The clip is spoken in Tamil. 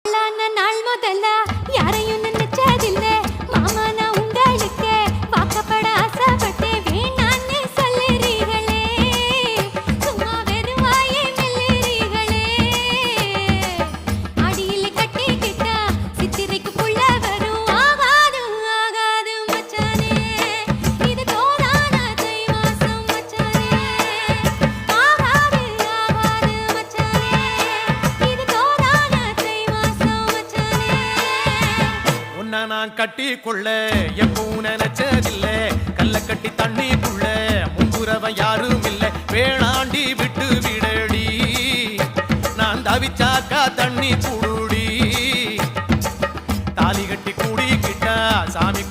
நாள் முதல்ல யாரையும் நினைச்சதில்ல மாமா நான் உங்களுக்கு வாக்கப்பட ஆசைப்பட்டு வேணான்னு சொல்லுறீங்களே சும்மா வெறும் வாயை மெல்லுறீங்களே அடியில் கட்டிக்கிட்டா சித்திரைக்கு புள்ள வரும் ஆகாது ஆகாது மச்சானே இது தோதான தை மாசம் மச்சானே ஆகாது ஆகாது மச்சானே இது தோதான தை மாசம் மச்சானே உன்னை நான் கட்டிக்கொள்ள எப்பவும் நினைச்சதில்ல கல்ல கட்டி தண்ணிக்குள்ள முன்புறவன் யாரும் இல்ல வேணாண்டி விட்டு விடடி நான் தவிச்சாக்கா தண்ணி குடுடி தாலி கட்டி கூடிக்கிட்டா சாமி